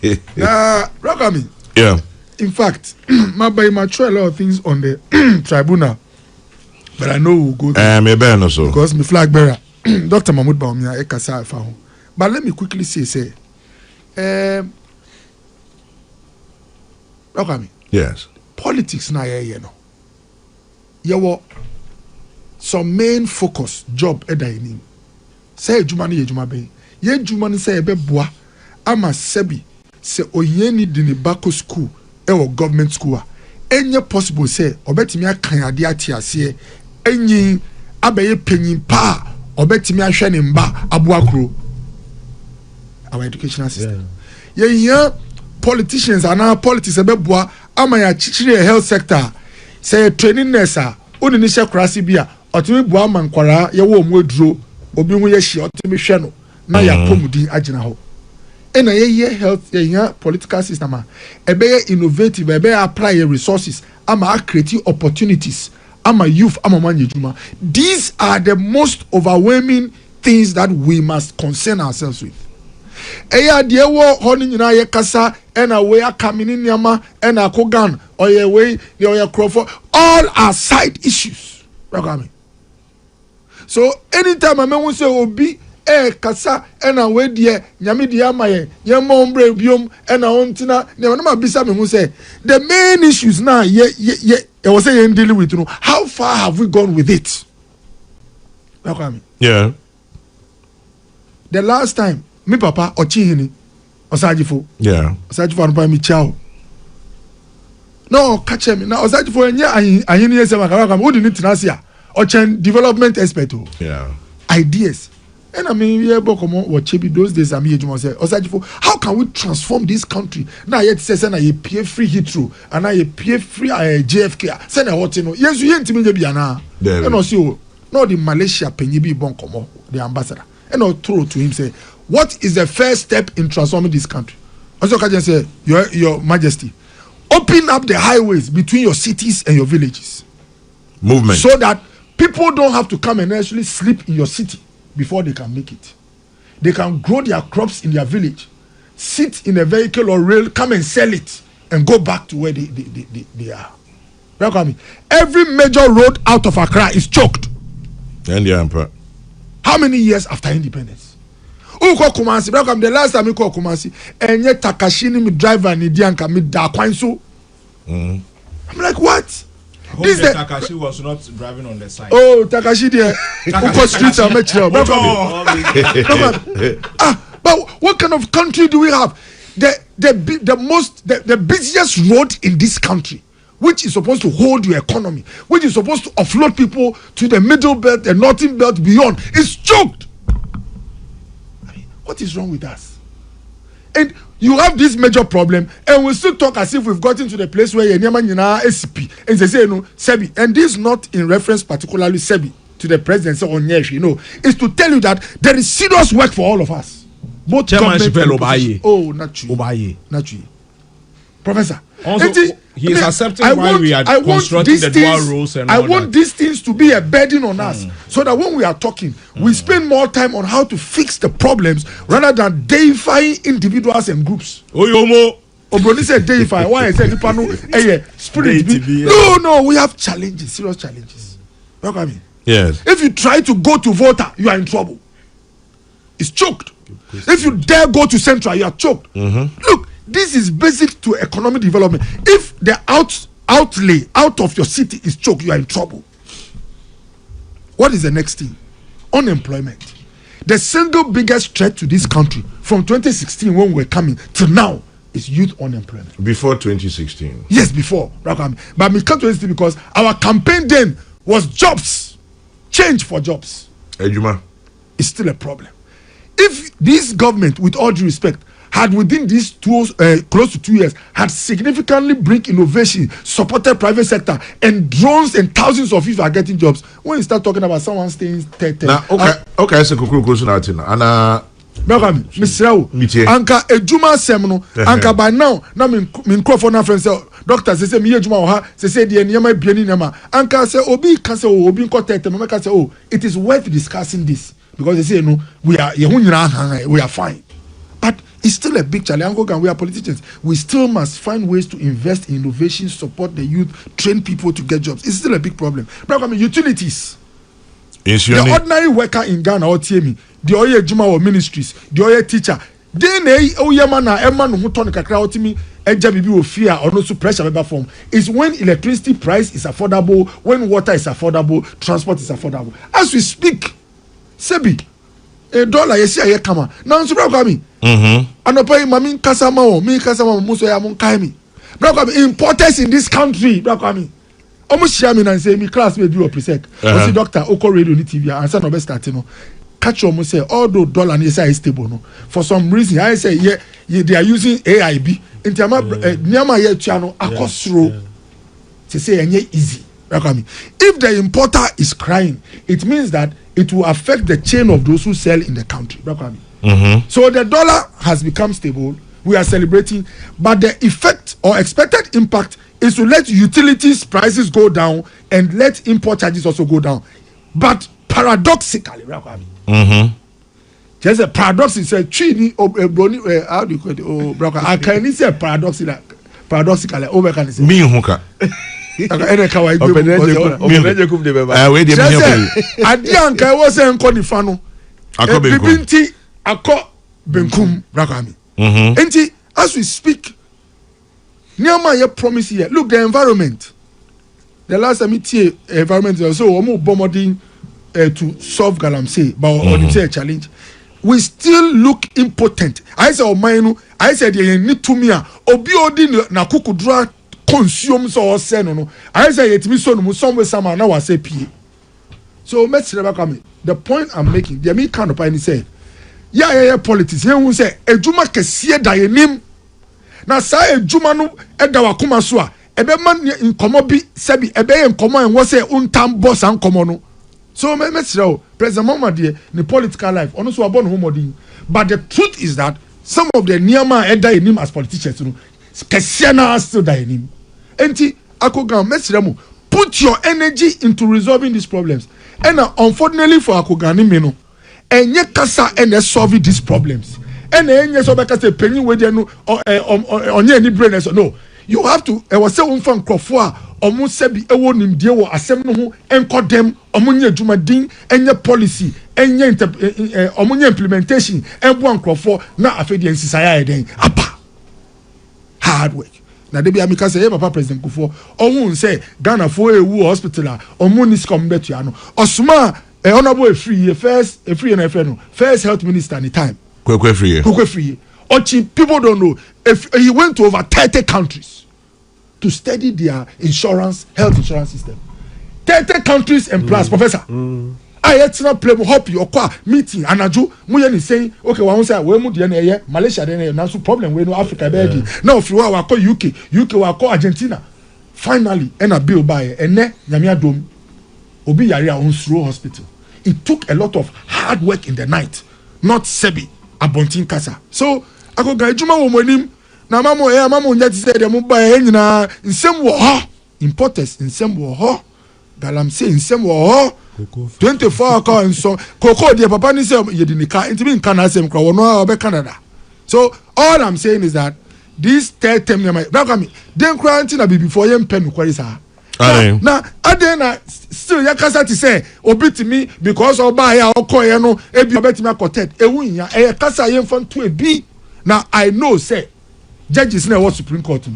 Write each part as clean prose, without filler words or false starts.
Rakami. Yeah. In fact, my try a lot of things on the tribunal, but I know we'll go there. Because my flag bearer, Dr. Mahmoud Baumia, Ekasa Fahu. But let me quickly say, Rakami. Yes. Politics na you know. Yawo some main focus job edaini. Say jumani ye jumabe. Ye jumani say ebe boa ama sebi se oyeni dini bako school or government school. Enye possible say obetimi akan ade ate ase enyi abeye penyin pa obetimi ahwe ne mba aboakro. Our educational system. Yeah. Politicians and our politics ebe boa ama ya chichire health sector say training nurse oni ni shekrasi bia otimi boa mankwara ye wo mu aduro obi hu ye hye otimi hwe no na ya pomudi agina ho ena ye health ye political system ebe innovative ebe apply resources ama create opportunities ama youth ama manjuma. These are the most overwhelming things that we must concern ourselves with. Eya de wo honi nyina ye kasa ena we akamini nyama ena kogan oye we oye crofo, all are side issues. So anytime I mean say obi kasa ena we de nyame de amaye ye mombre biom ena ontina ne na mabisa me hu say the main issues now ye was say dealing with, you know, how far have we gone with it? Yeah. The last time me papa ochihini osajifo. Yeah. Osajifo anpa mi chao. No, catch me. Now osajifo enye ahini yese makara kam odi ni tinasia. Ochen development expert. Yeah. Ideas. And I mean we able come what chebi those days I mean you say osajifo, how can we transform this country? Now yet say na ye pay free Heathrow and na ye pay free JFK. Say na what you know. Yes you ntimi je bia na. And also no the Malaysia penyi bi bon komo the ambassador. And I throw to him say, what is the first step in transforming this country? Also, can say, Your Majesty, open up the highways between your cities and your villages. Movement. So that people don't have to come and actually sleep in your city before they can make it. They can grow their crops in their village, sit in a vehicle or rail, come and sell it, and go back to where they are. Every major road out of Accra is choked. And the emperor. How many years after independence? Uko Kumasi, the last time I call Kumasi, and yet Takashini me driver and Idianka me da kwanso. I'm like, what? This Takashi was not driving on the side. Oh, Takashi there. Uko streets are metro. But what kind of country do we have? The busiest road in this country, which is supposed to hold your economy, which is supposed to offload people to the middle belt, the northern belt beyond, is choked. What is wrong with us? And you have this major problem, and we still talk as if we've gotten to the place where you're SCP, and they say, you know, Sebi, and this is not in reference particularly Sebi to the presidency or Nyesh, you know, is to tell you that there is serious work for all of us. Both government and opposition. Oh, not you. Not you. Professor. Also, he is accepting why we are constructing the dual rules and all that. I want these things to be a burden on us, so that when we are talking, we spend more time on how to fix the problems rather than deifying individuals and groups. Obroni said deify. Why I said spirit? No, we have challenges, serious challenges. You know what I mean? Yes. If you try to go to Volta, you are in trouble. It's choked. If you dare go to Central, you are choked. Look. This is basic to economic development. If the outlay out of your city is choked, you are in trouble. What is the next thing? Unemployment. The single biggest threat to this country from 2016 when we were coming to now is youth unemployment. Before 2016? Yes, before. But we come to this because our campaign then was jobs. Change for jobs. Ejuma. It's still a problem. If this government, with all due respect, had within these close to 2 years had significantly bring innovation, supported private sector, and drones and thousands of people are getting jobs. When you start talking about someone staying 10, okay, so and Mr. Anka Ejuma Semno, Anka by now min Crawford na friends doctors say me Ejuma oha say the nyama biani nyama Anka say obi can say obi ko tete no make say oh it is worth discussing this because they say no we are fine, but It's still a big challenge. We are politicians. We still must find ways to invest in innovation, support the youth, train people to get jobs. It's still a big problem. But I mean, utilities. The ordinary worker in Ghana or TME, the oye juma or ministries, the oye teacher, then oyemana eman who turn kakra otimi eja bibi will fear or no pressure form is when electricity price is affordable, when water is affordable, transport is affordable. As we speak, Sebi, $1 yesi aye kama. Now so bra kwami. Anopa mami kasama o, mi kasama muso ya mun kaimi. Bra kwami importers in this country, bra kwami. Almost share me and say me class may do a presec. I see doctor Oko radio ni TV and say no best start no. Catch almost say although dollar is stable no. For some reason I say yeah they are using AIB. Into nyama ye channel akosro. To say enye easy. If the importer is crying, it means that it will affect the chain of those who sell in the country. So the dollar has become stable. We are celebrating, but the effect or expected impact is to let utilities prices go down and let import charges also go down. But paradoxically, there's a paradox. It's a tree. How do you call it? Oh, I can say paradoxically. Over can say me hoka. Adianka was a konifano. Bibinti ako benkum brakami. Enti as we speak. Nyama ye promise here. Look, the environment. The last time we environment so we bombarding to solve galamsey, but it's a challenge. We still look impotent. I say I said you need to me obi odi na kukudra consume so say no. I say it me so no somewhere sama na wa say pie. So let's never come. The point I'm making, the me kind of point say, yeah politics. Here we say ejuma kesiye da yenim. Na sa ejuma no eda wakoma so a ebe man nkomo bi sebi ebe ye nkomo en wo say untam boss an nkomo no. So me tell President Mahama de the political life ono so abon ho modin. But the truth is that some of the niyama eda enim as politicians no kesiye na still da enim. Enti akogan me tell mu put your energy into resolving these problems. And unfortunately for akogani me no enye kasa ene solve these problems. And enye so beka say penyin we dey no onye any brain so no you have to was say unfan krofo a omo sebi ewo nimdie wo asem no ho enkodem omo nya dwumadin enye policy enye omo nya implementation enbo ankrofo na afedi ensisaya eden apa hard work na debi amika say papa president Kufo ohun say Ghana for ewu hospital omo ni skom betu ya no osuma honorable free first health minister any time free. People don't know if he went to over 30 countries to study their health insurance system. 30 countries and plus, Professor. I had not play hope your car meeting and Aju Muyani saying, okay, one say we mu the Malaysia then now problem we no Africa baby. Now if you are call UK will call Argentina. Finally, and a bill by and ne Nyamia Dome Obi Yari on Suro Hospital. It took a lot of hard work in the night, not Sebi. Abontin kasa so akoga ejuma wo monim na mamo nya ti say dem ba nyina nsem wo ho importers nsem wo ho galamsey nsem wo ho 24 ka nso koko de papa ni say yedinika ntimi nka na asem kra wo no obe Canada. So all I'm saying is that this third term me den kra ntina be before yem pen kwari sa na adena still yakasa ti say obitimi because oba ya okoye no ebi obetimi akoted ewunya kasa ye mfan to ebi na I know say judges na what Supreme Court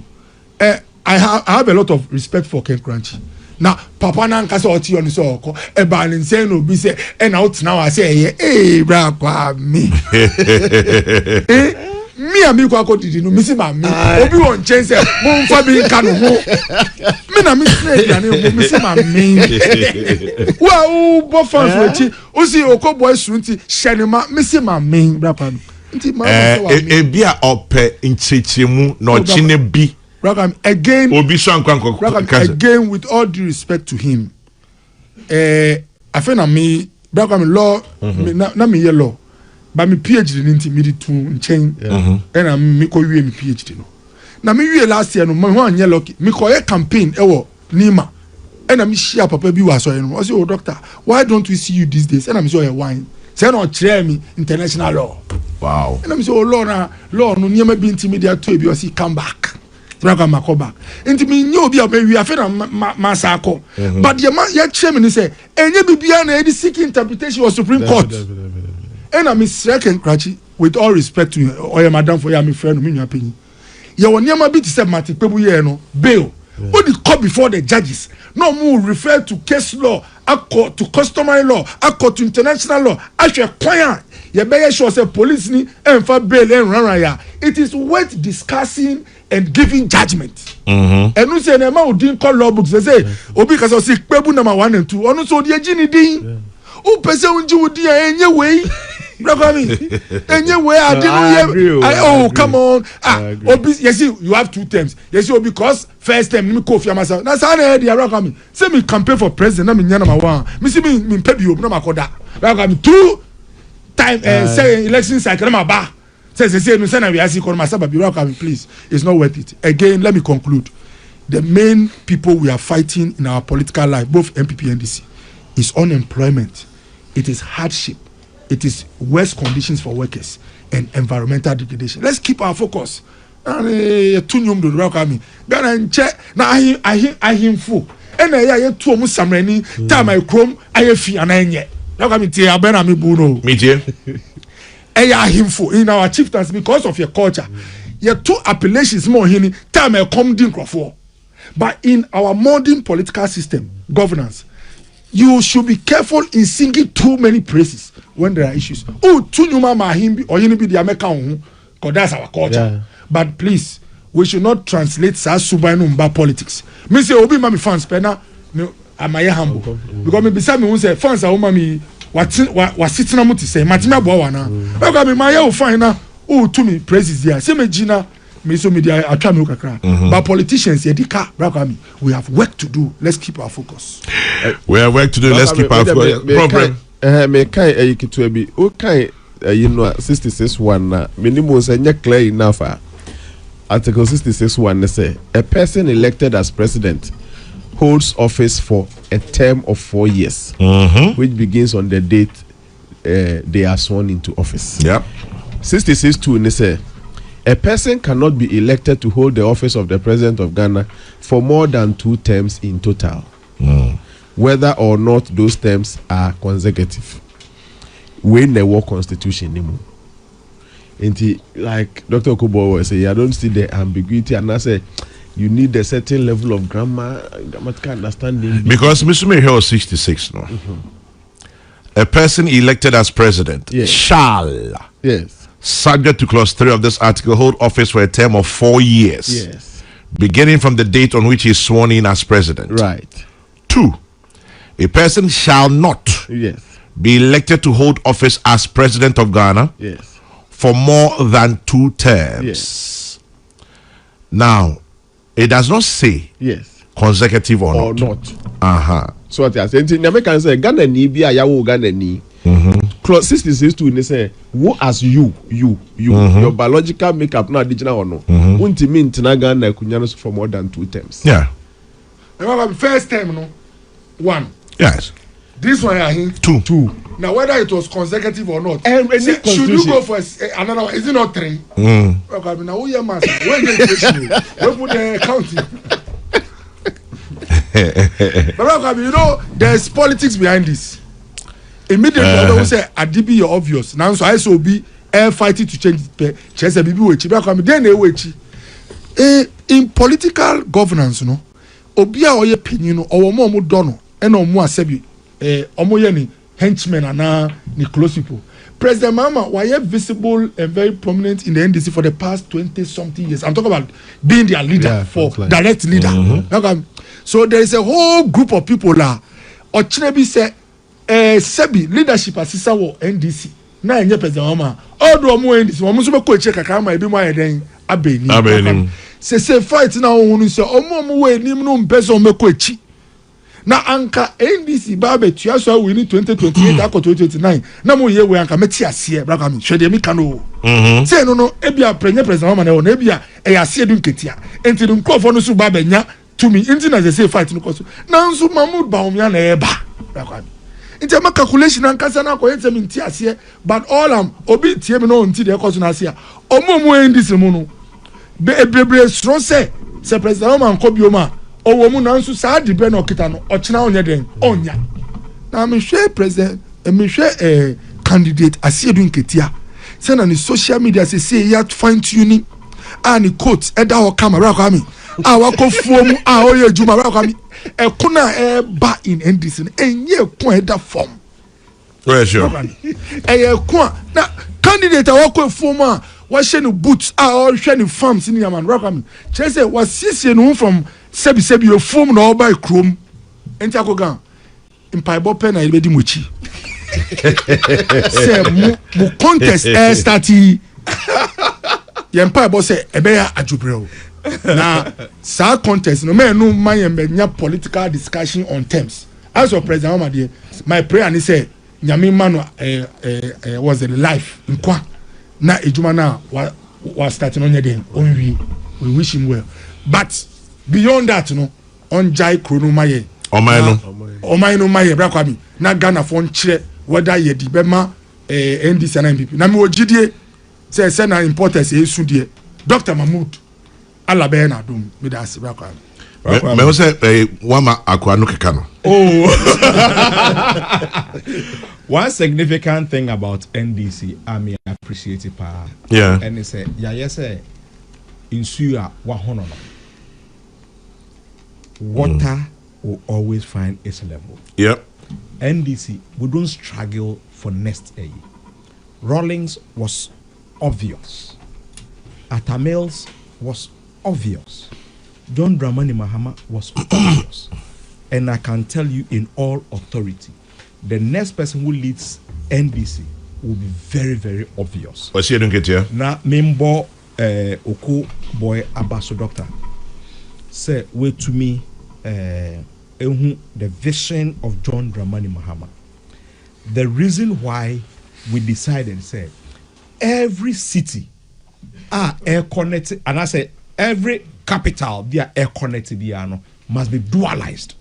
I have a lot of respect for Ken Kranchi na papa na nkasa oti on so oko e ba ni say no bi say and out now I say bra kwa me me and me kwa didi no misi ma me obi won chance mo nfa bi nka no ho me na me say ya ne misi ma me wa o bo fans wechi o si okobo asunti hyenema misi ma me bra pa nti ma e bia ope nchechemu no chine bi again obi so again with all due respect to him I feel na me bra law na me ye law. But my PhD didn't me to change, and I'm me call you PhD no. Now me last year no me one year lucky me call a campaign Nima, and I'm share papa bi was so I say oh doctor why don't we see you these days and I'm so a wine say no kyerɛ me international law. Wow. And I'm say oh law no nyama bi intermediate to e bi o si come back. Braka makoba. Enti me nyo bi we afa na masako. But ye kyerɛ me ni say enye bibia na e di seek interpretation of Supreme Court. And I'm second crachi with all respect to you or your madam for your friend me nwa penyi. Ye won nyama bi ti say mati pebu ye no bail. What the court before the judges no more refer to case law, accord to customary law, accord to international law. Actually, choir, you better sure say police ni and for bail and run. It is worth discussing and giving judgment. And we say na ma odin call law books. They say obi kaso si pebu number 1 and 2. Onu so di ejini din. O pese unji odi enye way. Anyway, I didn't hear. Oh, come on. Obi, you see, you have 2 terms. You see, because first term, me kofi myself. That's how I heard the Rock. Say me campaign for president. I mean, number 1. Me see me pay you. No makoda. Rock 2 time. Say election cycle. No ba. Say no. Say na we ask you. Myself, but Rock, please. It's not worth it. Again, let me conclude. The main people we are fighting in our political life, both MPP and DC, is unemployment. It is hardship. It is worse conditions for workers and environmental degradation. Let's keep our focus. Tunyum do welcome me. Gana nche na ahim fu. Ena ya tu omu samrani ta my chrome ayefi ananye. Welcome me tie abena me bu no. Me tie. Eya ahim fu in our chieftains because of your culture. Your 2 appellations more hini ta my come din crofo. But in our modern political system, governance, you should be careful in singing too many praises when there are issues. Oh, tunyuma mahimbi or yini be the American, because that's our culture. Yeah. But please, we should not translate sa subainumba politics. Me say obi mami fans pena no amaye humble. Because me beside me who say fans are mami what sitting na muti say matime abo wana. Because me maye o fine na oh to me praises there. Say me gina me so media atwa me kakra. But politicians here dika rakami we have work to do. Let's keep our focus. We have work to do. Let's keep our focus. Me kai ekitu bi o kai you know 66:1 na minimum say nya clear enough. Article 66:1 say a person elected as president holds office for a term of 4 years, which begins on the date they are sworn into office. Yep. 66:2 say a person cannot be elected to hold the office of the president of Ghana for more than 2 terms in total, whether or not those terms are consecutive. We never constitution anymore. And like Dr. Kubo was saying, I don't see the ambiguity, and I say you need a certain level of grammatical understanding. Because Mr. Mayor 66 no. A person elected as president shall subject to clause 3 of this article hold office for a term of 4 years, beginning from the date on which he is sworn in as president. Right. 2, a person shall not be elected to hold office as president of Ghana for more than 2 terms. Now, it does not say consecutive or not. So what I say, Nyame can say Ghana ni bi a yawo Ghana ni. Clause 66:2 they say who as you your biological makeup na digital or no. Untimi ntina Ghana kunya no for more than 2 terms. Yeah. First term no 1. Yes. This one I think 2. Now whether it was consecutive or not, should you go for another one? Is it not 3? Okay, now who you master? When you put the counting. But you know there's politics behind this. Immediately we say Adibi you're obvious. Now so I so be fighting to change the chess a bibi wechi. But then wechi. In political governance, no, obia oye pinyi no owo mo dono ena omo asebi omo ye ni henchmen and ni close people. President Mahama were visible and very prominent in the NDC for the past 20-something years. I'm talking about being their leader direct leader. So there is a whole group of people là. Ochinebi say sebi leadership assistant wo NDC. Na enye President Mahama. All do omo NDC. Omo so be ko eche kakra ma ebi mo ayeden abeni. Se fight na ohunu se omo we enim no mpese omo ko echi. Na anka NDC ba betua so we ni 2028 akọ 2029 na mo ye we anka meti ase bra ka mi hwede mi ka no say no ebia prenye President Mahama na o na ebia e ase du nketia enti du nkofo no so ba benya to me enti na say fight no koso na nso Mahmoud Bawumia na eba bra ka mi Into my calculation and Casana coincidence in Tiasia, but all obi Tiemino until the Cosunasia. Omo in this mono. Bebre strong say President Oman Kobioma. O woman answer sad depend on Kitano or China on your den. Onya. Now I'm sure President and sure candidate I see doing Ketia. Send on the social media say you have to fine tuning and the quotes Eda or camera coming. Our conform our Juma coming. A kuna ba in NDC and ye point that form. Where sure. A kwa na candidate a walk former was shining boots or shining farms in Yaman Rockam. Chase was sissing from Sebi your form no by chrome and Takogan. In Pibo Pen I made him with you. Say mu contest air starty. Yempa boss say ebeya ajubro. Na sa contest no man no man political discussion on terms. As for President Omar, my prayer and he say nyame man was the life nkwa na ejuma na was starting on your only we wish him well. But beyond that no on jai krono maye omaino maye bra kwami na Ghana for nkyere whether ye di bema NDC and MPP na me ogidie say na importance e su die Dr. Mahmoud Alabe na dum me da se bra kwami me wo say wama akwa no keka no. Oh. One significant thing about NDC I may appreciate it pa. Yeah. And they say yes in Suya wa hono no. Water will always find its level. Yep. NDC, we don't struggle for next year. Rawlings was obvious. Atamils was obvious. John Dramani Mahama was obvious. And I can tell you in all authority, the next person who leads NDC will be very, very obvious. What's he doing here? Now, Mimbo Oko boy Abaso doctor say, wait to me. The vision of John Dramani Mahama. The reason why we decided say every city are air connected, and I say every capital they are air connected must be dualized,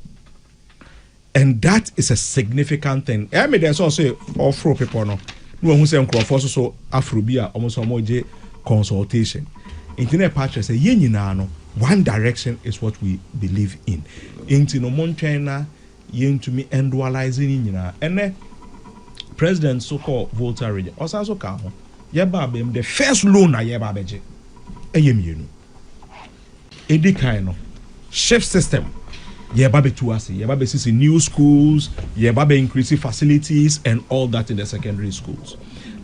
and that is a significant thing. I mean, there's also all four people no who say so Afrobia almost a consultation. Internet patches say no. One direction is what we believe in. Into no Montana, to me dualizing and then President so-called Volta region. Also come yeba the first loan I yeba beje. Eyem Edi kind shift system. Yeba be to us. Yeba be see new schools. Yeba be increasing facilities and all that in the secondary schools.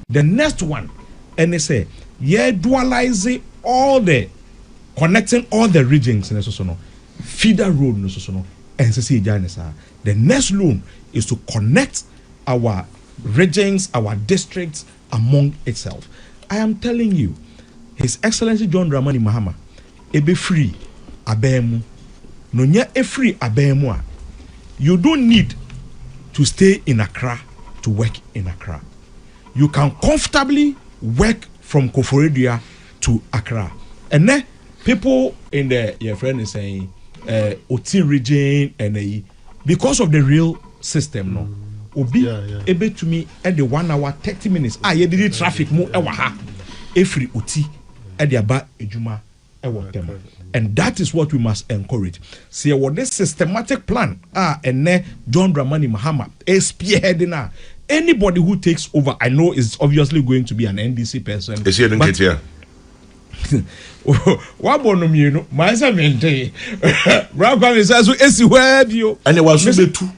The next one, and they say dualizing all the connecting all the regions in the feeder road no so no NCC Janessa. The next loan is to connect our regions, our districts among itself. I am telling you, His Excellency John Dramani Mahama, ebe free abemu, no nya e free abemu. You don't need to stay in Accra to work in Accra. You can comfortably work from Koforidua to Accra, and then people in the your friend is saying OT region and because of the real system no obi able to me at the 1 hour 30 minutes you did traffic mo e wa ha every OT at the aba ejuma e wa them, and that is what we must encourage. See what this systematic plan and John Dramani Mahama is spearheading now. Anybody who takes over, I know is obviously going to be an NDC person. Is he doing it here? What bonum you know? My son maintain. Kwame says, "Esi where you?" And it was so too.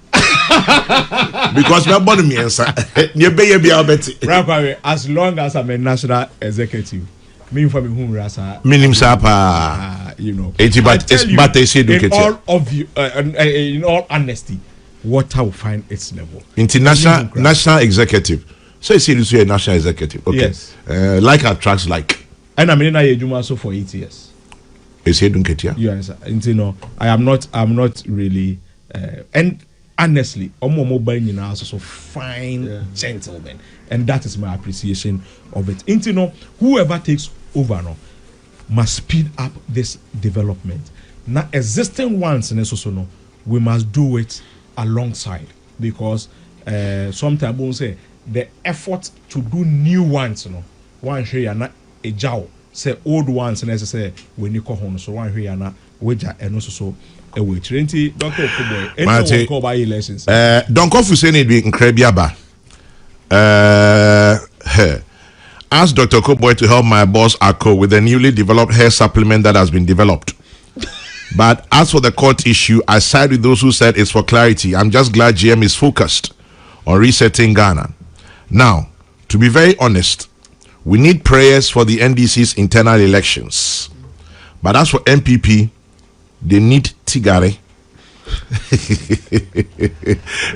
Because we are born me answer. You be Kwame, as long as I'm a national executive, me for me whom rasa. Minim sapa. You know. But they say in all of you, in all honesty, water will find its level. International national executive. So you see, this is a national executive. Okay. Yes. Like our tracks like. And I mean, I do so for 8 years. Is he doing it here? You understand? You know, I'm not really. And honestly, mobile so fine gentlemen, and that is my appreciation of it. You know, whoever takes over now must speed up this development. Now, existing ones in so we must do it alongside, because sometimes we say the effort to do new ones, one here na a jow say old ones necessary when you call home. So one here na wager and also so a way. Trinity, Dr. Okuboy, anyone call by elections. Don't go for saying it be incredible. Ask Dr. Okuboy to help my boss Ako with the newly developed hair supplement that has been developed. But as for the court issue, I side with those who said it's for clarity. I'm just glad GM is focused on resetting Ghana. Now, to be very honest, we need prayers for the NDC's internal elections. But as for MPP, they need Tigare.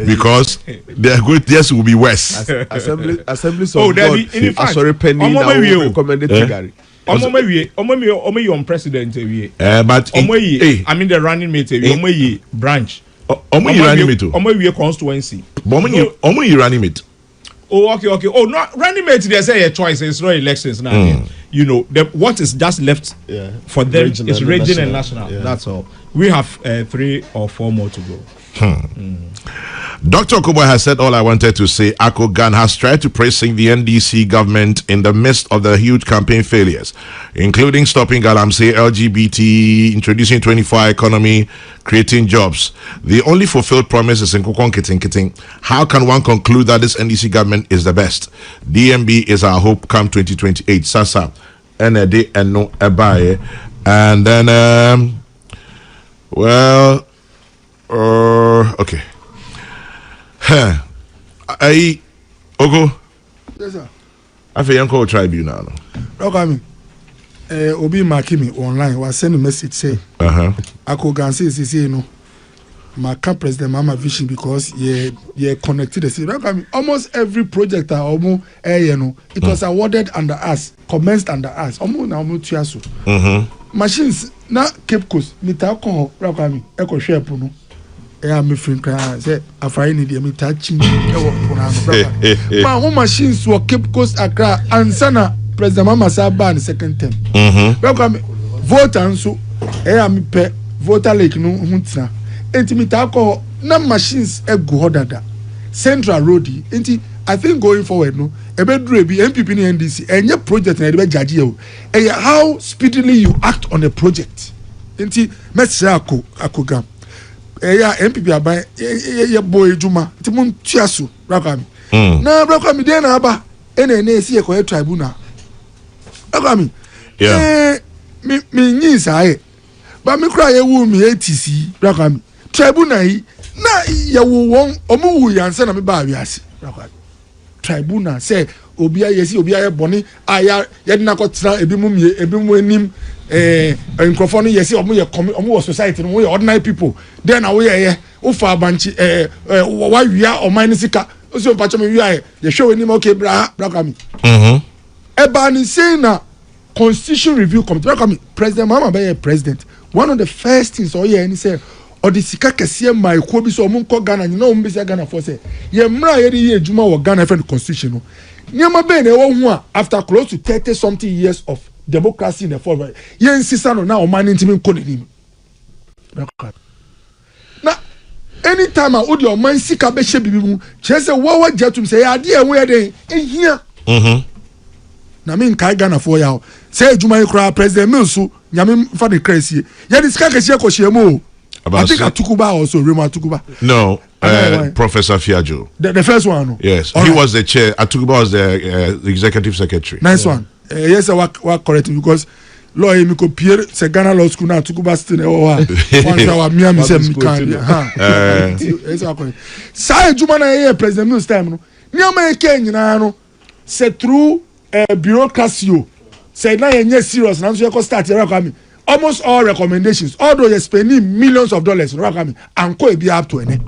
Because their good years will be worse. Assembly sorry, pending now recommended Tigare. On president, but I mean the running mate, branch. Running mate. Constituency. Running mate. Oh, okay. Oh, no, running mate. They say a choice. It's not elections now. You know, what is just left for them is regional and national. Yeah. That's all. We have 3 or 4 more to go. Dr. Okuboy has said all I wanted to say. Ako Gan has tried to praising the NDC government in the midst of the huge campaign failures, including stopping Galamsey, LGBT, introducing 24-hour economy, creating jobs. The only fulfilled promise is in Kukon Kiting. How can one conclude that this NDC government is the best? DMB is our hope come 2028. Sasa, NAD and no Ebaye. And then, okay. Ogo. Yes, sir. I feel Uncle Tribunal. Kwame, Obi Makimi online was send a message say, Ako Gansi is no. My President Mahama vision because ye connected the almost every project it was awarded under us, commenced under us. Machines na Cape Coast, mitako Rakami, Echo Share Puno. Me friend say afai ni me touching my machines were Cape Coast Accra and sana President Mahama Saba the second term. Welcome vote and so me pe voter lake no huntina enti mitako na machines go hodada Central Road enti I think going forward no ebedure bi MPP ni NDC enye project na ebe judge you how speedily you act on a project enti message akogam MPP aban ye boy juma ti mun tiaso Rakami na Rakami dey na aba ene esi e ko tribunal Rakami me nyi sai ba me kra ye wu mi ATC Rakami tribunal yi na ye wo won omu wu yanse na me ba awiase Rakami tribunal say obi ayesi obi aye boni aya ye na ko tra ebi mu enim microphone yes omo society no ordinary people then we ye ufa banchi wa wia o man sika o so pacho me wia ye show ni okay bra Kami eba ni say na constitution review committee Kami President Mahama be president one of the first things o ye ni say o di sika kese mai ko bi so omo nko Ghana ni na omo be say Ghana for say ye mra ye di ejuma wo Ghana friend constitution no nyama be na e wo hu a after close to 30 something years of democracy in the forward yen sisa no na o man ntimi nko nenim na anytime a odi o man sika be hye bibi mu chese wo jatum say ade e wo ye den ehia na me nkai Ghana for ya say ejuma ikra president Milsu nyame fa de crazy ye di sika kese ko hye mu I think Atukuba also Rema Atukuba no Professor Fiajo the first one no? Yes all he was the chair Atukuba was the executive secretary nice one yes I work correctly because law me ko Pierre se Ghana law school na Atukuba still once our Miami say me can yes I correct say juma na here president Mills time no niam e ke nyina no say through bureaucracy say na yenye serious na so e start here Kwame almost all recommendations although you're spending millions of dollars Kwame and ko e be up to ene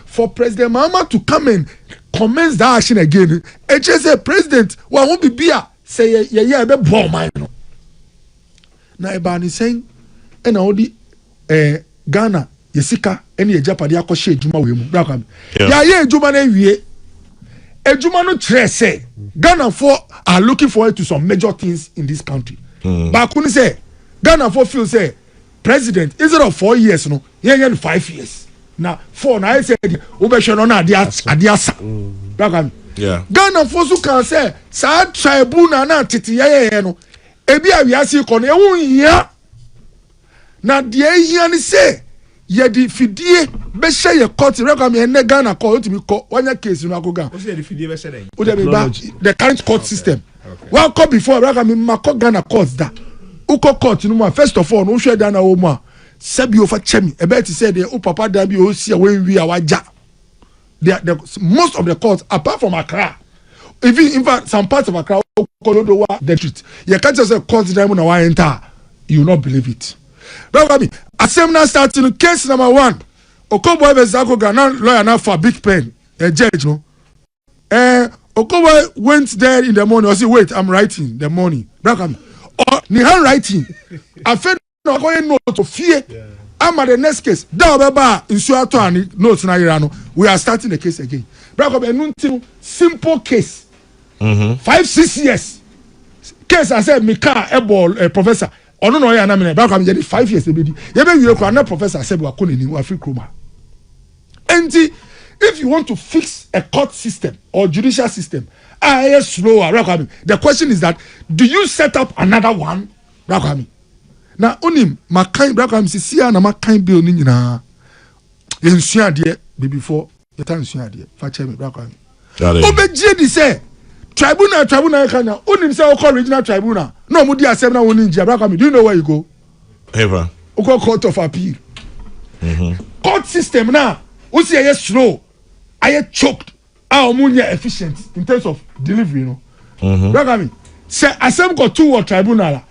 for President Mahama to come and commence that action again and just say president wa won be bia say ye be bomb man no na e ba ni saying e na odi Ghana yesika ene ye japade akoshe ejuma we mu Kwame ya ye ejuma na wie ejuma no tre say Ghana for are looking forward to some major things in this country but kuni say Ghana for feel say president instead of 4 years no ye 5 years na phone I said obehwe no na ade asa Braka yeah Ghana for so can say sa tribunal na tete yeye no ebi awiase ko no ewu hia na de hia ni say ye di fidie be share ye court Braka me ene Ghana court otimi ko wanya case no akoga o say the fidie be share dem o de be ba the current court system one court before Braka me mako Ghana court da uko court no ma first of all no hwe da na wo mu a sabi ofa chemi ebe ti say the o papa da bi o si a when we awaja most of the courts apart from Accra even in fact some parts of Accra Kolodo the truth you can't just say court time na one enter you will not believe it but me assembly starting case number 1 Okoboy Bezako Ghana lawyer now for big pen a judge no Okoboy went there in the morning or say wait I'm writing the morning or ni handwriting I feel no going note to fear I'm at the next case. We are starting the case again. Simple case. 5-6 years. Case I said, Mika, a professor. Oh no, I am 5 years. You professor said, and if you want to fix a court system or judicial system, slower. The question is that do you set up another one? Na onim makan Braka msisia na makan bill ni nyina yensua de before yeta nsua de fa che me Braka obegye di say tribunal kana onim say o regional tribunal no mo di asem na woni ngia Braka do you know where you go ever o court of appeal court system na o see aye slow aye choked how munya efficient in terms of delivery no Braka say asem go to what tribunal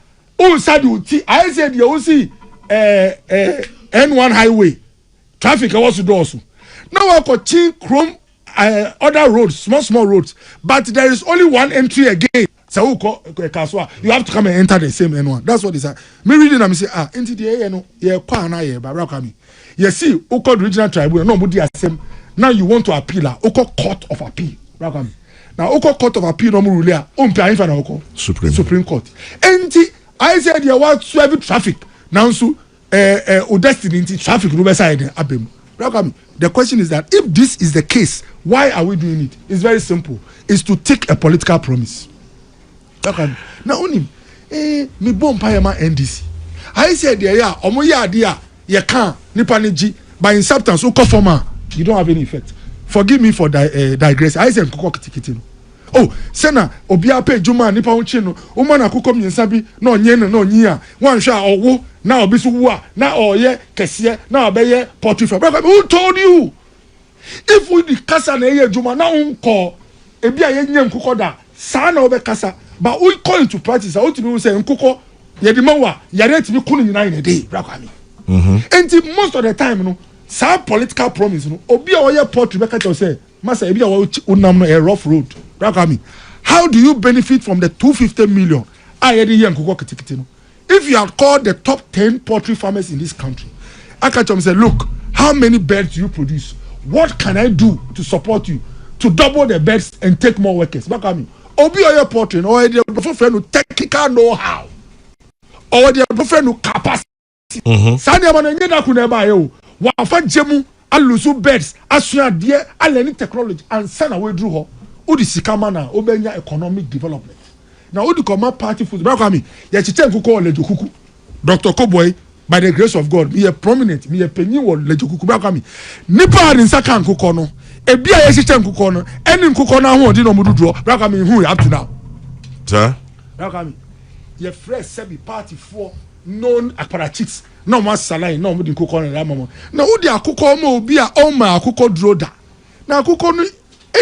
oh, Sadi, I said you see N1 highway traffic was to do also. Now I got Chrome other roads, small roads, but there is only one entry again. So you have to come and enter the same N1. That's what they say. Me reading and me say into the you see, Oko regional tribunal, no body same. Now you want to appeal Oko court of appeal. Now Oko court of appeal no rule Oko Supreme Court. I said you want to have traffic. Now so destiny traffic no side abem. The question is that if this is the case, why are we doing it? It's very simple. It's to take a political promise. Now only me bomb ma NDC. I said yeah, omo ya dia ye can nipa neji by in substance o former you don't have any effect. Forgive me for digress. I said koko kitikiti. Oh, sena obia pe juma nipa unchi no o ma na akukọ miensa bi na onye na onyi a wan hwa owo na obi so wo a na oye kese na obeye portfolio. Who told you? If we the kasa na eye juma na unko ebi a ye nyam kukọ da sa na obe kasa but we call into practice how to be say nkukọ ye di mawa ya rate bi kunu nyina in a day brakwami. And most of the time no sa political promise no obi a oye portfolio be ka say masa ebi a wo unam no a rough road. How do you benefit from the 250 million? If you have called the top 10 poultry farmers in this country, I can say, look, how many birds do you produce? What can I do to support you to double the birds and take more workers? Obi your poultry or the technical know-how or the capacity. Sanya manengena kuneba yo. Wafa jemu alusu birds asuna die aleni technology and send away through her. Udi sikamana obenya economic development. Now udi koma party food. Braka ya chiche nkuko lejo kuku. Dr. Koboy by the grace of God, me a prominent, me a penny wo lejo kuku braka nipa rin saka nkuko no. Ebia ye chiche nkuko no. Eni nkuko na ho di no mududu. Braka who up to now. Sir? Braka ye fresh sebi party for known apparatchiks. No mas salai no mudi nkuko na mama. Na udi akuko mo obi a o ma akuko droda. Na akuko no so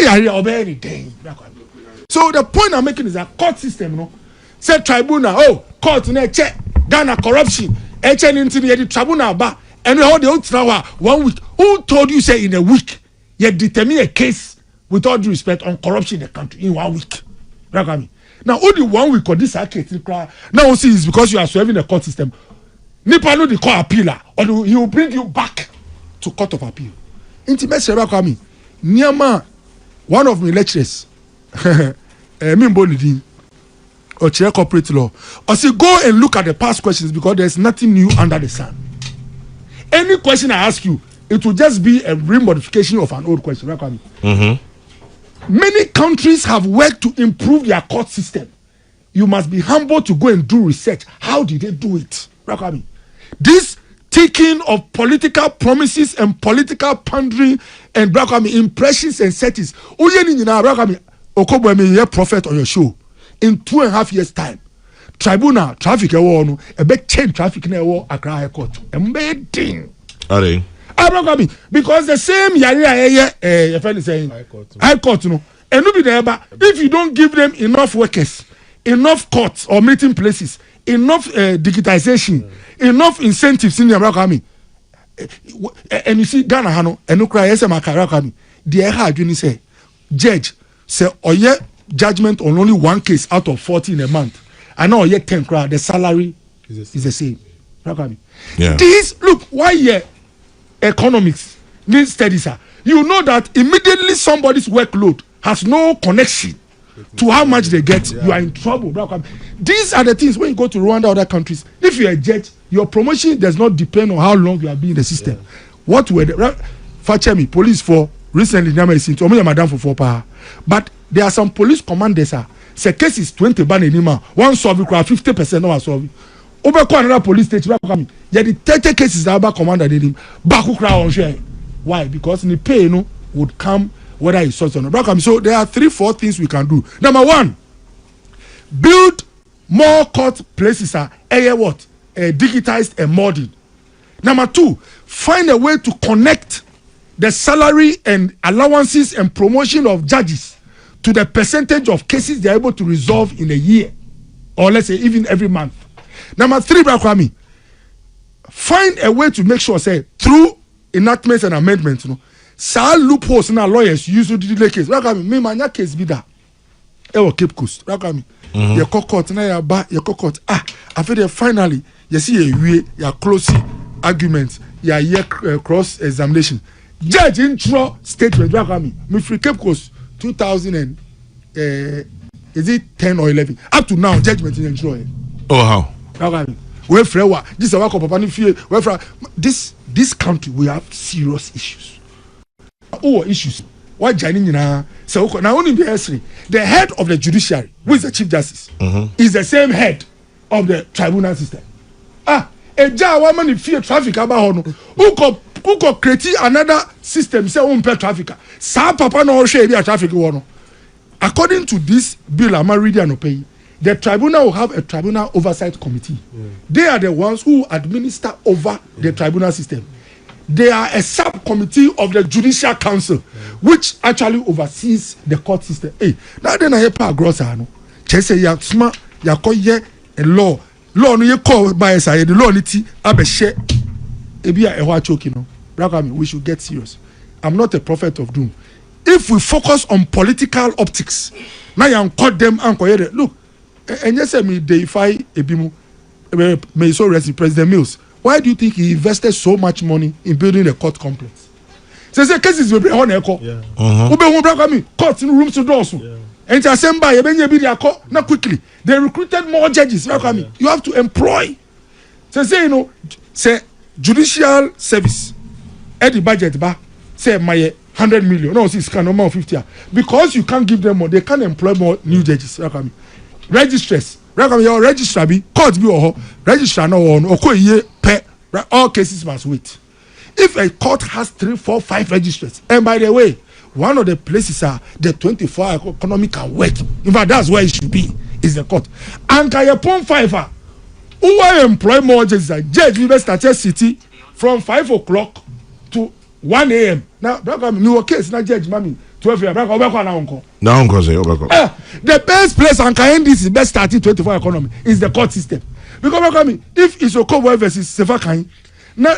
the point I'm making is that court system, no, say tribunal, court no check Ghana corruption, into the tribunal ba, and how they now 1 week. Who told you say in a week you determine a case with all due respect on corruption in the country in 1 week? Now only 1 week of this case now see is because you are serving the court system. Nipa no the court appealer or he will bring you back to court of appeal. Intimacy Niama. One of my lecturers, Mimbolidin, or chair corporate law, I say go and look at the past questions because there's nothing new under the sun. Any question I ask you, it will just be a remodification of an old question. Many countries have worked to improve their court system. You must be humble to go and do research. How did they do it? This taking of political promises and political pandering and impressions and settings. Okobo me prophet on your show in 2.5 years time. Tribunal traffic a bit change traffic na Accra High Court. Amazing. Are they? Because the same your friend is saying High Court no. And no be there, but if you don't give them enough workers, enough courts or meeting places, enough digitization, enough incentives in the Abraham, and you see Ghana Hano and no cry SMA the hard you say judge say judgment on only one case out of 40 in a month. I know 10 cry the salary is the same. Yeah. This look why economics these studies are. You know that immediately somebody's workload has no connection to how much they get. You are in trouble. These are the things when you go to Rwanda, other countries. If you are a judge, your promotion does not depend on how long you have been in the system. Yeah. What were the police for recently? Madam for 4 power, but there are some police commanders. Say case is 20 ban anymore. One solve it, 50% no solve it. Over another police station. Yeah, the 30 cases that about commander did him. Baku crowd on share. Why? Because the pay would come whether it's source or not. So there are 3-4 things we can do. Number one, build more court places digitized and modern. Number two, find a way to connect the salary and allowances and promotion of judges to the percentage of cases they are able to resolve in a year, or let's say even every month. Number three, find a way to make sure, say, through enactments and amendments, some loopholes in our lawyers use to delay case. Me manya case be that. Cape Coast. Your court na your ba your court. After finally you see your close arguments, your cross examination. Judge intro statement. Me free Cape Coast 2000 and is it 10 or 11? Up to now judgment in intro. Oh how? We frewa. This is our this country we have serious issues. Issues. Why Janine na so now only the head of the judiciary, who is the chief justice, is the same head of the tribunal system. A woman in fear traffic about who could create another system say traffic. Sa papa no share be traffic one. According to this bill I'm reading and pay, the tribunal will have a tribunal oversight committee. They are the ones who administer over the tribunal system. They are a subcommittee of the Judicial Council, which actually oversees the court system. Now then I hear gross ano. Chese ya sma ya koye a law. Law no ye call by side the law niti abeshe ebia ehwa choki no. We should get serious. I'm not a prophet of doom. If we focus on political optics, now you cut them and koye look. And yes, me deify ebimu. May so rest in President Mills. Why do you think he invested so much money in building a court complex? So cases will be on echo. Courts in rooms to doors. And to assemble now quickly. They recruited more judges. You have to employ. So say judicial service at the budget say my 100 million. No, it's kind of more 50. Because you can't give them more, they can't employ more new judges. Registrars. Your registrar be court be or registrar no one all cases must wait. If a court has 3, 4, 5 registrars, and by the way, one of the places are the 24-hour economy can work. In fact, that's where it should be. Is the court. And Kayapon 5 who I employ more judges. Judge we start city from 5 o'clock to 1 a.m. Now, new case now judge mami 12 years. The best place and can end this is best starting 24 economy is the court system. Because if it's Okobo versus Sefakai, now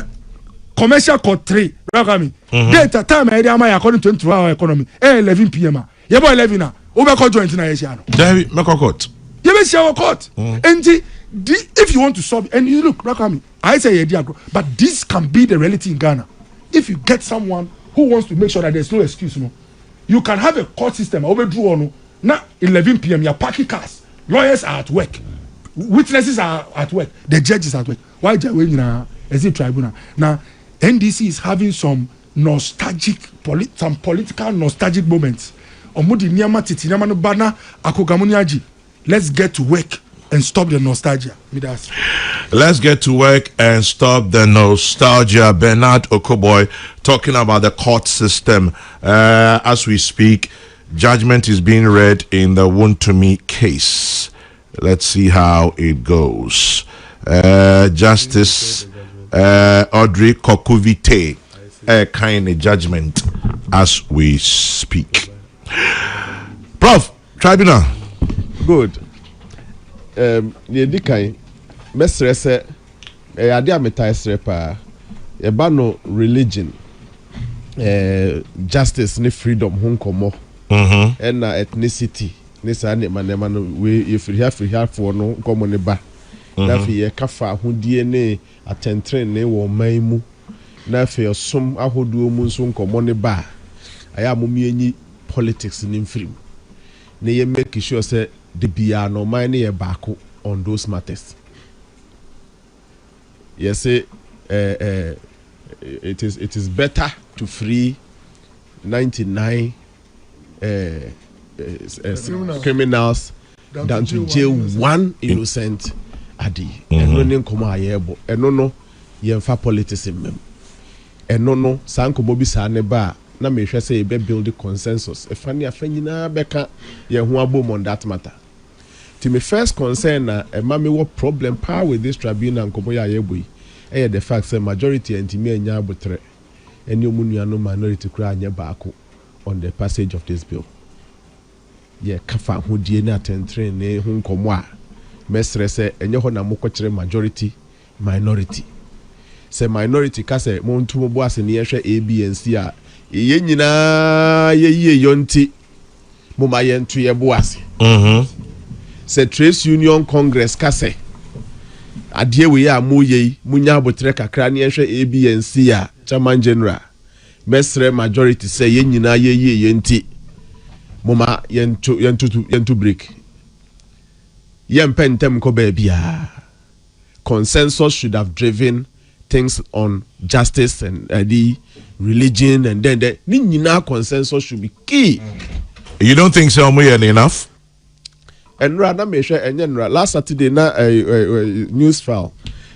commercial court 3, data time area according to 24-hour economy 11 p.m. You boy 11 now. Obeko joint na yesiano. David make court. You be share court. And if you want to solve and you look I say but this can be the reality in Ghana. If you get someone who wants to make sure that there's no excuse, you can have a court system overdraw now 11 p.m. You're parking cars, lawyers are at work, witnesses are at work, the judges are at work. Why is it tribunal now? NDC is having some nostalgic political nostalgic moments. Omudi niyama titi niyama no bana akogamuniaji. Let's get to work and stop the nostalgia. Let's get to work and stop the nostalgia. Bernard Okoboy talking about the court system. As we speak, judgment is being read in the Wontumi case. Let's see how it goes. Justice Audrey Kokuvite kind of judgment as we speak. Prof, Tribunal. Good. Yedikai mesrese ade ameta esrepa ebano religion justice ne freedom honkomo and ethnicity ne sa ne manema no we free here for no komo ne ba na fi ye kafa hodie ne atentren ne wo manmu na fi osom ahoduo mu nso nkomo ne ba aya momienyi politics ne mfrim ne ye make sure say the biano mine ye bako on those matters. Yes, it is better to free 99 criminals than to jail one innocent adi. Eno ne nkomo ayebo. Eno no yemfa politics mem. Eno no sanko mobi sa ne ba na me hwe say be build the consensus. Efani afanyina beka ye ho abom on that matter. To my first concern na mami what problem power with this tribunal nkomo ya yeboyi. The fact say majority ntimi anya abotre. Eni omunua no minority kura anya baako on the passage of this bill. Ye kafa hodie na atentre ne ho nkomo a mesre se enye ho na mokokere majority minority. Se minority ka se mo ntumo bo ase ne yehwe ABNC a ye nyina ye yonti mo ma ye ntu ye bo ase. Se Trade Union Congress ka se adie we ya moye munya abotre kakra ne yehwe ABNC a chairman general mesre majority se ye nyina ye yenti moma yentu break yempentem ko ba bia. Consensus should have driven things on justice and the religion, and then the nyina consensus should be key. You don't think so enough? And rather me share last Saturday na news file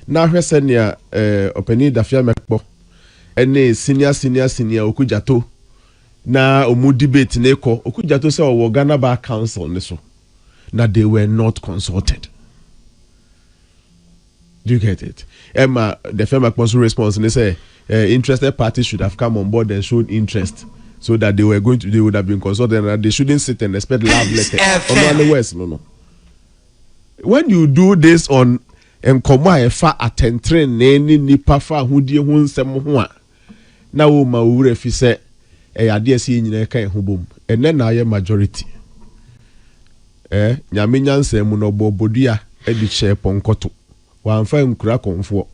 na hwese ne openi dafia mekpo ene senior okujato na omu debate ne ko okujato say o Ghana Bar Council ne so na they were not consulted. Do you get it? Emma the firm response and they say interested parties should have come on board and showed interest so that they would have been consulted and they shouldn't sit and expect love letter. No. When you do this on enkomo efa atentre ne nipa fa hodie ho nsem ho a na wo ma wura fi se ade ase nyina kan ho bom ene na aye majority nyame nyansa mu no bobodua edi che ponkoto wanfa nkura konfo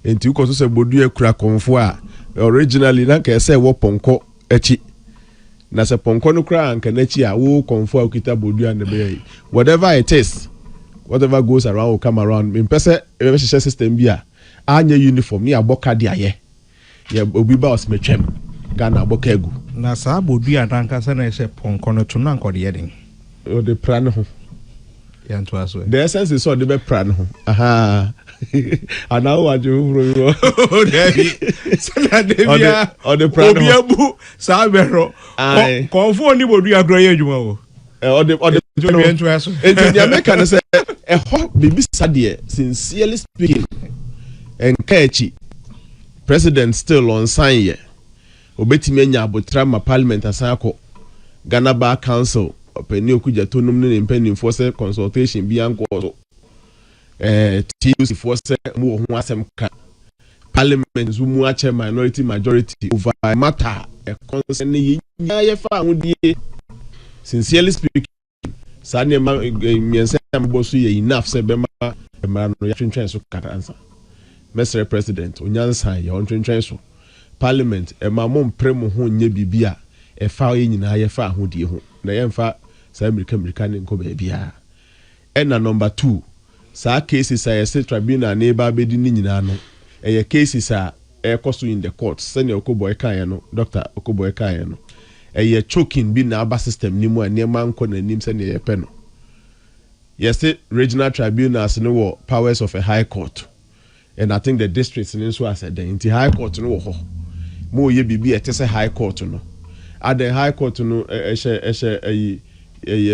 enti ukoso se bodua kura konfo a originally na ka se wo ponko echi na se ponko no kura anka na chi a wo konfo a ukita bodua ne be whatever it is, whatever goes around will come around. In person system bi a anya uniform ni aboka de aye ye obi ba osmetwem Ghana aboka egu na sa bodua danka se na se ponko no to na nkode yeden o de plan ho yanto aso the essence is so de be plan ho ana wa ju fro o de sana de bia o de plan obi abu sa bero konfo ni bodua agro ye adwuma wo o de yanto aso enti America no say bibi sadie sincerely speaking enkachi president still on sign ye obetimi anya abotra ma parliament asako Ghana Bar Council openi okujato num ne mpeni force consultation bi anko so TUC force mu ho asem ka parliament zumu ache minority majority over matter e concern ye nya fa hodie sincerely speaking sane ma miense mboso ye enough se be ma no ya twentwen so karansa Mr. President onyansa ya ontwentwen so parliament e ma mo mprem ho nya bibia e fa ye nyina ye fa hodie ho na ye mfa sa America ne nko ba bia and number 2 sa cases say tribunal na ba bedi ni nyina no e ye cases a ekoso in the courts senior Okoboy kan no Dr. Okoboy kan no eye choking bi na aba system ni mu a ne man ko na nim senior ye pe no yes regional tribunals no wo powers of a high court and I think the districts in so as the high court no wo ho mo ye bibi e tese high court no at the high court no a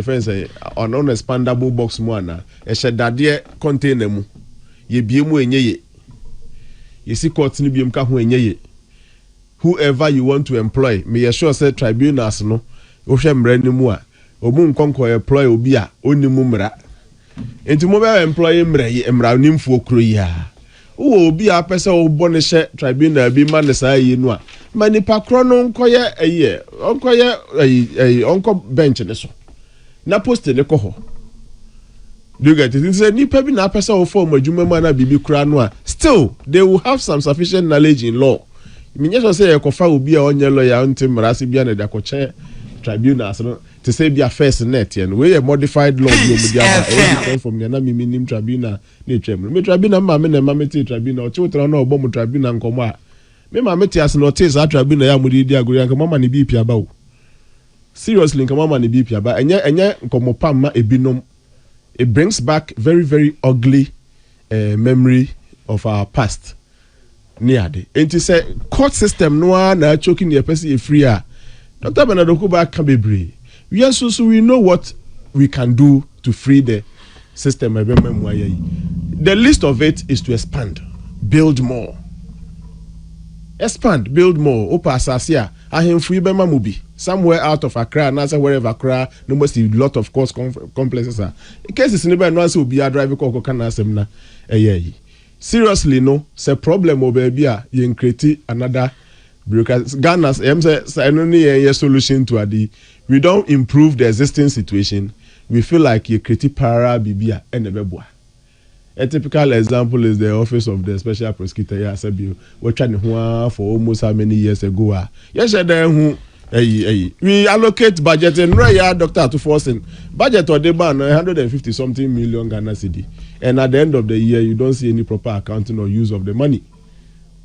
fence on expandable box mu ana dade container mu ye bie mu enye ye see court ni biem ka ho enye whoever you want to employ me ye sure say tribunals no wo hwe mra ni mu a omu nkonko employ obi a onimu mra enti mo be employ mra nimfo okro yi a wo obi a pese wo bo ne hye tribunal bi ma ne sa yi no a manipa kro no nkoye onko bench ne so na post ne ko ho do you get it say ni pa bi na pese wo form adwuma ma na bibi kra no a still they will have some sufficient knowledge in law minye so say ekofa obi a onye lawyer ntimra se bia na da ko che tribunals no to say be a first net and we a modified law no media from the na minim tribunal na twem me tribunal ma me na ma meti tribunal o chutra na ogbo mu tribunal nkomo a me ma meti as no tis a tribunal ya mudi di agori nkomo ma ne bi pia ba o seriously nkomo ma ne bi pia ba enye nkomo pam ma ebinom. It brings back very, very ugly memory of our past. Niade. And to say court system no na choking the person free. Dr. Benadokuba Kabebri. Yes, so we know what we can do to free the system. The list of it is to expand, build more. Expand, build more. Opa Sasia. I am free Bema Mubi. Somewhere out of Accra, and wherever Accra, no must be a lot of course complexes are. In case it's never no answer, be a driver call can ask them na. Seriously, no, it's a problem over here. You create another because Ghana's a solution to it. We don't improve the existing situation. We feel like you create para bibia and the beboa. A typical example is the office of the special prosecutor. Yes, we're trying for almost how many years ago? Yes, who. We allocate budget and Dr. to forcing budget or the ban 150 something million Ghana cedi, and at the end of the year you don't see any proper accounting or use of the money.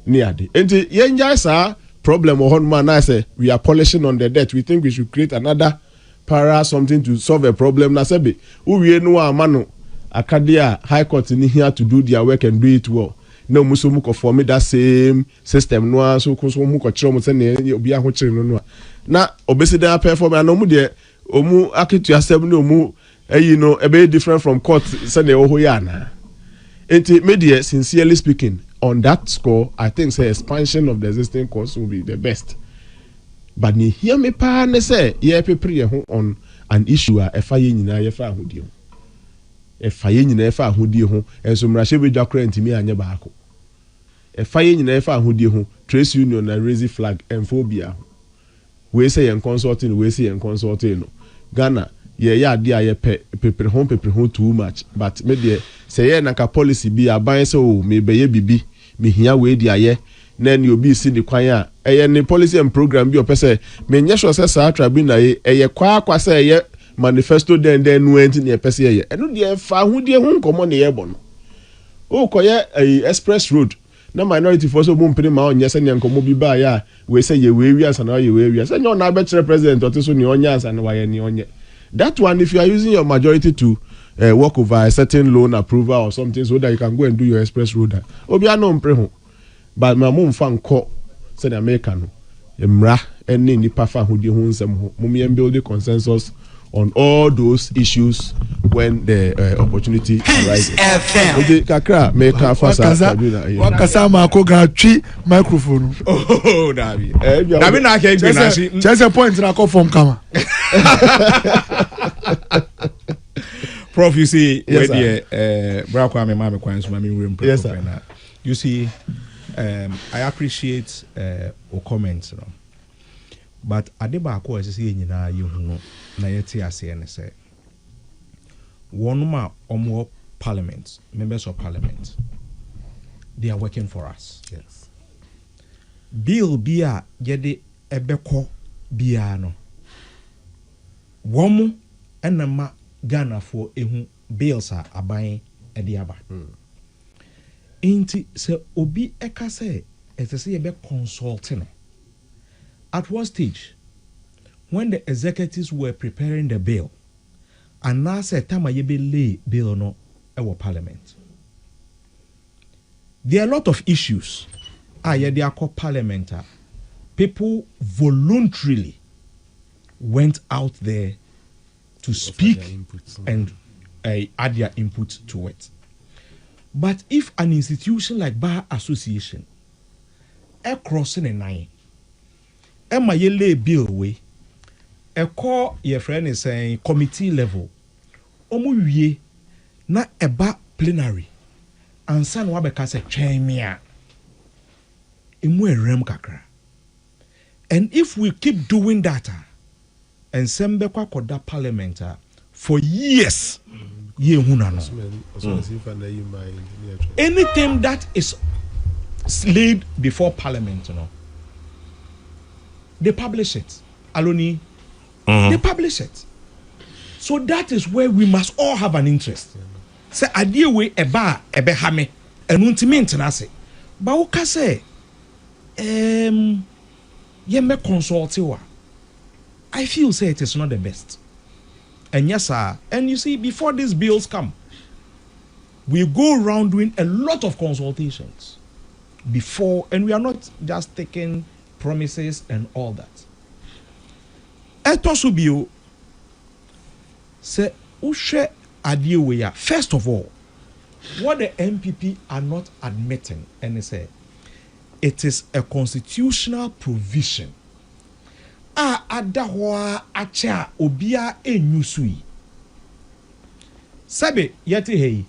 Near the yenja problem or man I say we are polishing on the debt. We think we should create another para something to solve a problem. Na sebe we no amano Akadia High Court in here to do their work and do it well. No musumu ko form that same system no so ko so mu ko kire mu se ne obi a ho kire no na obesida perform na mu de omu akitu asem no mu no e be different from court se ne ho ya na enti media sincerely speaking on that score I think say expansion of the existing courts will be the best but ni hear me pa ne say ye prepare ho on an issue a efa ye nyina ye fa ahodie efa ye nyina efa ahodie ho enso mrahye be dwakra ntimi anye baako efa ye nyina efa ahodie ho trace union na raise flag emphobia we say en consulting no Ghana ye ya ade aye pepre ho too much but me de say ye naka policy bi aban say o me be ye bibi me hia we di aye na ni obi si di kwan a eye ne policy and program bi o pese me nye sure say sa tribunal eye kwa say ye manifesto den no enti ne pese ye eno de fa hodie ho nkomo ne ye bo no o koye express road na minority for so bumpini ma onye se ne nkomo bi ba ya we say ye we wi asana ye we wi say no na be president otiso ni onye asana wa ye ni onye that one if you are using your majority to work over a certain loan approval or something so that you can go and do your express road obi ano mpre ho but ma mo mfa nko se na America no emra eni nipa fa hodie ho nsem ho mo me build consensus on all those issues when the opportunity arises. Okay, kakra make a fast. Wakasa mako ga twi microphone. Oh, Davi. Davi na ke gbe just a point na call from kama. Prof, you see, yes, where the Bra Kwame mama kwans mama room. Yes, sir. You see, I appreciate your comments, you know. But adeba ko asese nyina yehu na yete ase ne say wonuma omo parliament members of parliament they are working for us. Yes. Bill bia yede ebeko bia no womu enama Ghana for ehu bills a aban ede aba inti se obi eka say It's a say consulting. At what stage? When the executives were preparing the bill, and now said time you be lay bill no our parliament. There are a lot of issues. They are called parliament. People voluntarily went out there to speak and add their input to it. But if an institution like Bar Association crossing a line, ye lay bill way, a call your friend is saying committee level, omu na eba plenary, and san wabeka se chemia, imwe rem kakra. And if we keep doing that, and sembe kwa koda parliament for years, anything that is laid before parliament, they publish it. Aloni, they publish it. So that is where we must all have an interest. Say idea we eba hame enuntimenti na se. Ba wo ka say ye me consult wa. I feel say it is not the best. And yes, sir. And you see, before these bills come, we go around doing a lot of consultations before, and we are not just taking promises and all that. Etosubio say ushe adiewe. First of all, what the MPP are not admitting, and they say it is a constitutional provision. Adahwa acha obia enyusui. Sabe yeti hei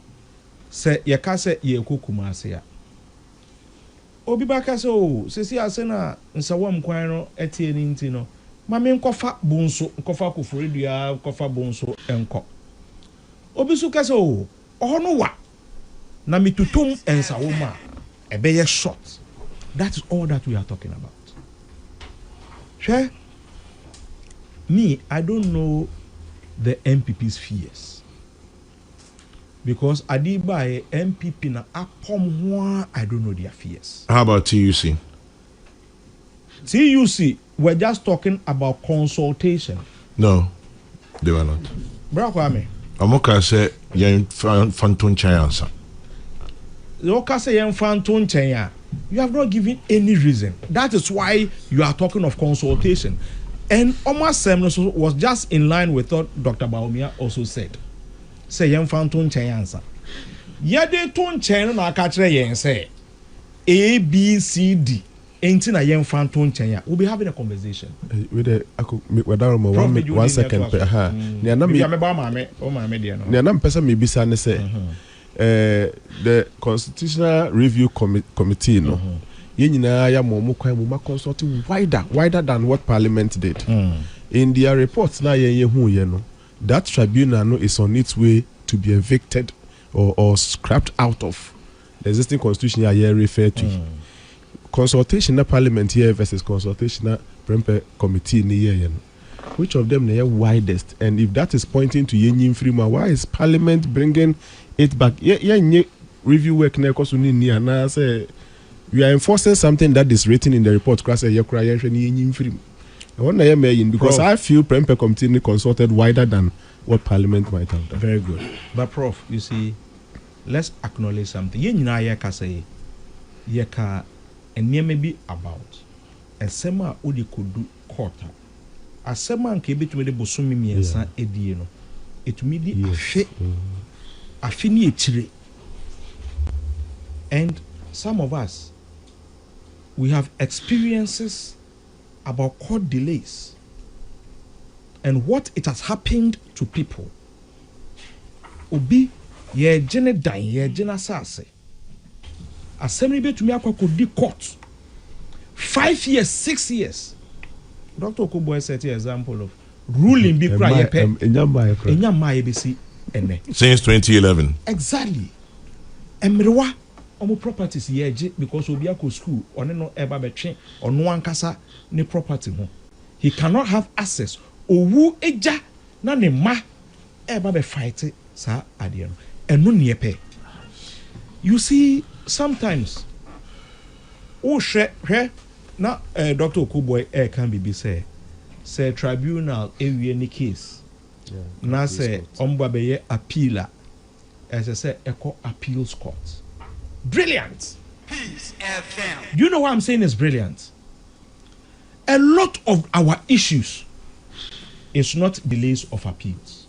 se yakase ye kokuma ase ya. Obi baka se o sesi ase na nsawa mkwan no etie ni nti no. Mame nkofa bonso nkofa koforedua nkofa bonso enko. Obi su kase o ohono wa na mitutum ensawo ma ebeye short. That is all that we are talking about. Sure. Me, I don't know the MPP's fears. Because Adiba MPP na apom I don't know their fears. How about TUC? TUC, we're just talking about consultation. No, they were not. Bro Kwame. Amoka say yen fanton chanyansa. Oka say yen fanton chanya. You have not given any reason. That is why you are talking of consultation. And almost was just in line with what Dr. Baumia also said. Say yen fanton chanyansa. Yade ton chen na akatre yen say A B C D. Ain't na yen fanton chanya. We'll be having a conversation. With the Prof, 1 second. The Constitutional Review Committee no. Ya consulting wider than what Parliament did. In their reports now that tribunal is on its way to be evicted or scrapped out of the existing constitution you refer to. Consultation at Parliament here versus consultation at committee in the year. Which of them are widest? And if that is pointing to Yen Freeman, why is Parliament bringing it back? Review work now say we are enforcing something that is written in the report. Because I feel Prempe Committee consulted wider than what Parliament might have done. Very good. But Prof, you see, let's acknowledge something. Yeka say yeka and may be about a sema udi could do quarter. A sema and kebit with the bosumi miensa edieno. It may be a fini. And some of us, we have experiences about court delays and what it has happened to people. Obi ye jene dan ye jena sase. Assembly be to me could di court 5 years, 6 years. Dr. Okubo set an example of ruling be cry since 2011. Exactly. Emrewa omo properties yeje because obi akọ school one no eba betwe ono ankasa ne property ho. He cannot have access. Owu eja na ne ma eba be fight sa ade no. Eno ne epe. You see, sometimes Oh, share now, Dr. Okuboy can be say tribunal any case. Now say ombabeye appealer as I say echo appeals court. Brilliant. Peace FM. You know what I'm saying is brilliant. A lot of our issues is not delays of appeals.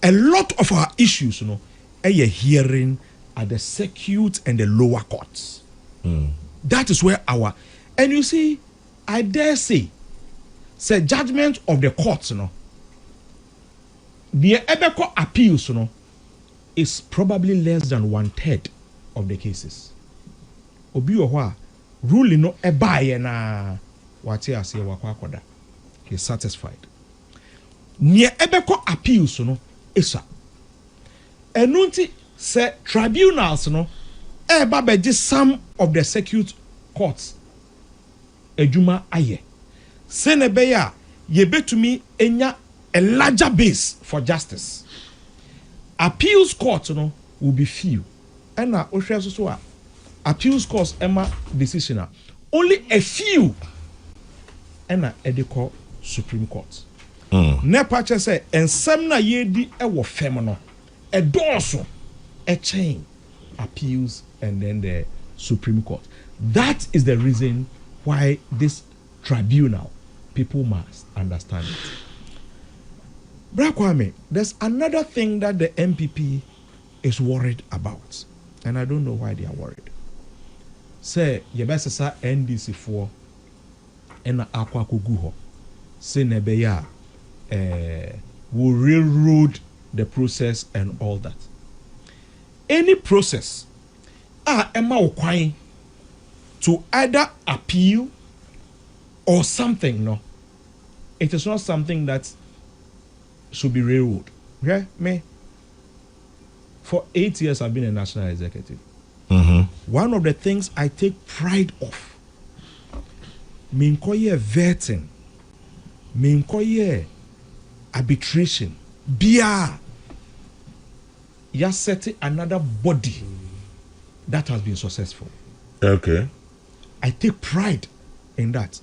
A lot of our issues, a hearing at the circuit and the lower courts. That is where and you see, I dare say judgment of the courts, the Ebeko appeals, is probably less than 1/3 of the cases. Obi ohwa ruling no ebaye na wati ase wakwakoda. He's satisfied. Near Ebeko appeals, isa. Enunti say tribunals, eba beji some of the circuit courts. Ejuma aye. Senebeya yebetumi enya a larger base for justice. Appeals courts, will be few. And now, appeals courts, Emma decision. Only a few. And now, Ediko Supreme Court. Nepache say, and some na yedi ewo femono. A dorso, a chain, appeals, and then the Supreme Court. That is the reason why this tribunal, people must understand it. Bra Kwame, there's another thing that the MPP is worried about, and I don't know why they are worried. Say, yebesesa NDC4 and akwa kuguho. Say nebeya will railroad the process and all that. Any process Emma Okwai to either appeal or something, no. It is not something that should be railroad. Okay? Me. For 8 years I've been a national executive. One of the things I take pride of, minkoye vetting, minkoye arbitration, bia, ya set another body that has been successful. Okay. I take pride in that.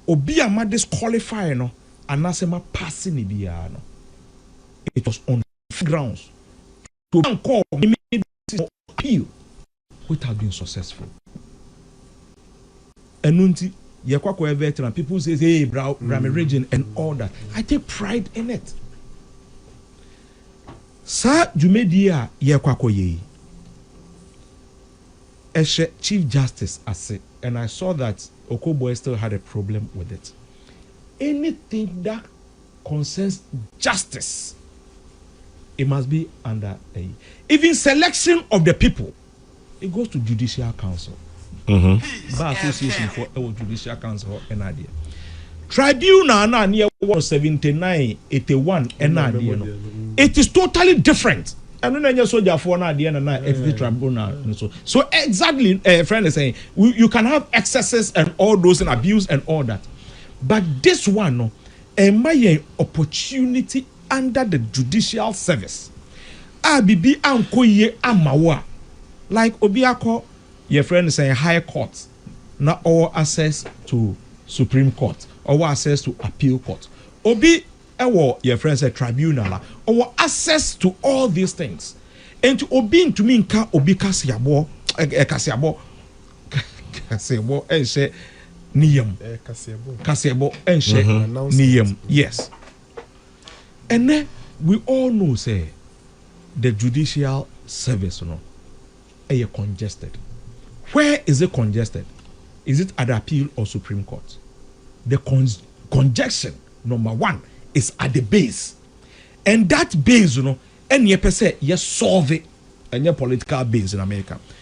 Obi ama disqualify no, anasema passing bia no. It was on grounds to call appeal, which has been successful. Enunti yekwako veteran, people say, hey, Brahmin region and all that. I take pride in it. Sa Jumedia yekwako ye. Eshe Chief Justice ase, and I saw that Okoboy still had a problem with it. Anything that concerns justice, it must be under even selection of the people. It goes to Judicial Council. Bar Association for Judicial Council and idea. Tribunal na near 179, 81 and idea. It is totally different. And then you soldier for an idea and FD tribunal. So exactly, friend is saying you can have excesses and all those and abuse and all that. But this one, no, my opportunity under the judicial service. Abibi ankoye amawa. Like Obiako, your friend is saying higher court, not all access to Supreme Court, or access to appeal court. Obi ewo your friend say tribunal, or access to all these things. And to Obi to me nka Obi kasiabo and say niyam kasiabo and say niyam. Yes. And then we all know say the judicial service, are congested. Where is it congested? Is it at the appeal or Supreme Court? The congestion, number one, is at the base. And that base, and you say, yes, solve it, and your political base in America.